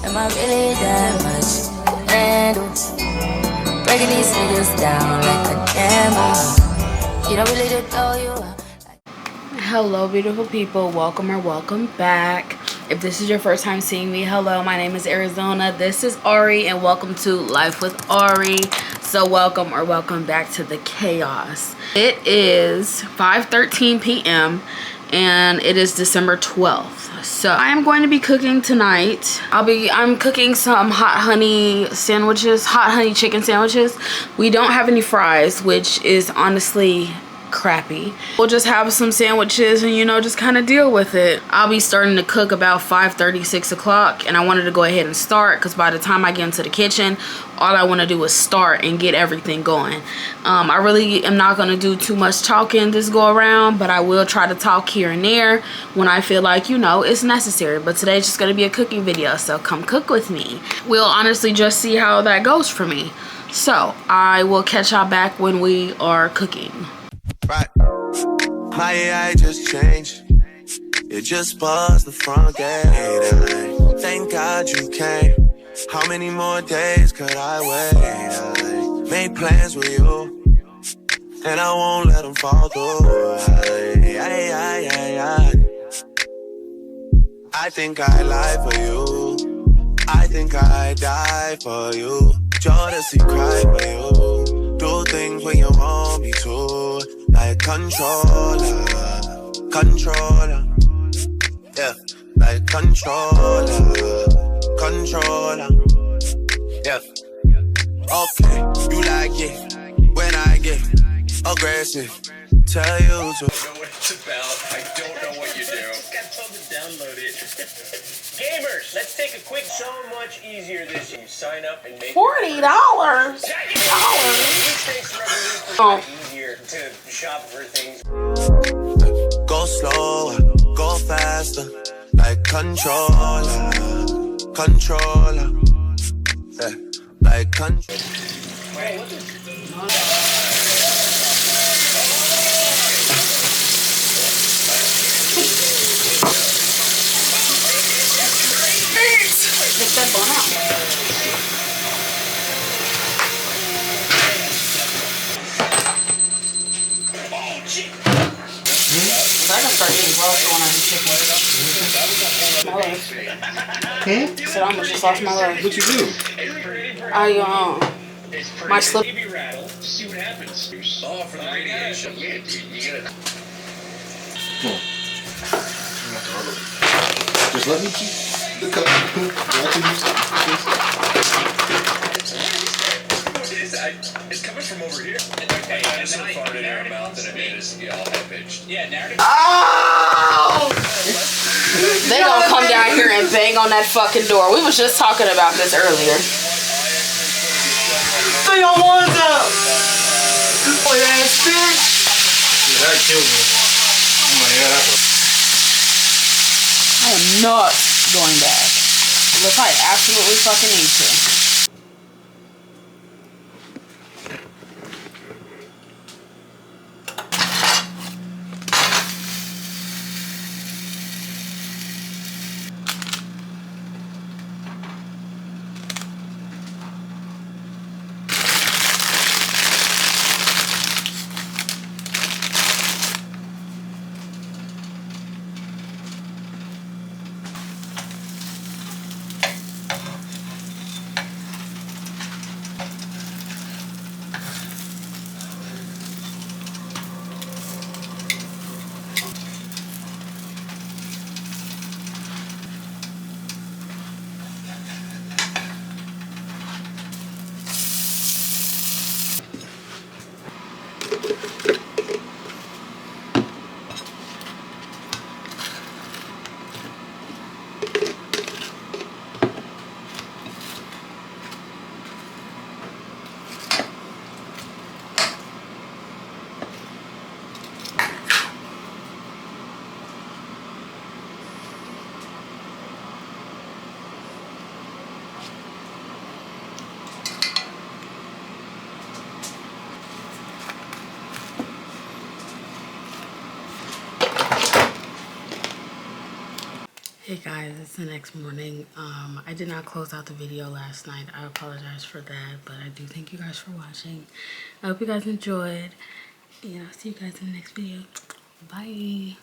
Am I really that much to handle? Breaking these niggas down like a camel. You don't really know you are. Hello beautiful people, welcome or welcome back. If this is your first time seeing me, hello, my name is Arizona, this is Ari, and welcome to Life with Ari. So welcome or welcome back to the chaos. It is 5:13 p.m. and it is December 12th. So I am going to be cooking tonight. I'm cooking some hot honey sandwiches, hot honey chicken sandwiches. We don't have any fries, which is honestly crappy. We'll just have some sandwiches and, you know, just kind of deal with it. I'll be starting to cook about 5:30, 6 o'clock, and I wanted to go ahead and start because by the time I get into the kitchen, all I want to do is start and get everything going. I really am not going to do too much talking this go around, but I will try to talk here and there when I feel like, you know, it's necessary. But today's just going to be a cooking video, so come cook with me. We'll honestly just see how that goes for me. So I will catch y'all back when we are cooking. Right. My AI just changed. It just buzzed the front gate. Thank God you came. How many more days could I wait? I made plans with you, and I won't let them fall through. I think I lie for you. I think I die for you. Jodeci cry for you. Do things when you want me to. Like controller, controller, yeah, like controller, controller, yeah. Okay, you like it when I get aggressive. Tell you to. I don't know what it's about. I don't know what you do. Just got told to download it. Gamers, let's take a quick. So much easier this year. You sign up and make $40. Oh. Easier to shop for things. Go slower, go faster, like controller, controller, yeah, like controller. Wait, what is Take that bone out. oh, shit. So I can start getting gross when I do chicken. So I'm just lost my leg. What you do? My slip. Maybe rattle. See what happens. Oh, for the radiation. Yeah, dude, you gotta. Just let me keep the cup. It's coming from over here. Okay, I just farted in our mouth and it made us all high-pitched. Yeah, narrative. Oh! They gonna come down here and bang on that fucking door. We was just talking about this earlier. They don't want that. Boy, ass bitch. Yeah, that killed me. Oh my god. I am not going back. Unless I absolutely fucking need to. Hey guys, it's the next morning. I did not close out the video last night. I apologize for that, but I do thank you guys for watching. I hope you guys enjoyed. And I'll see you guys in the next video. Bye.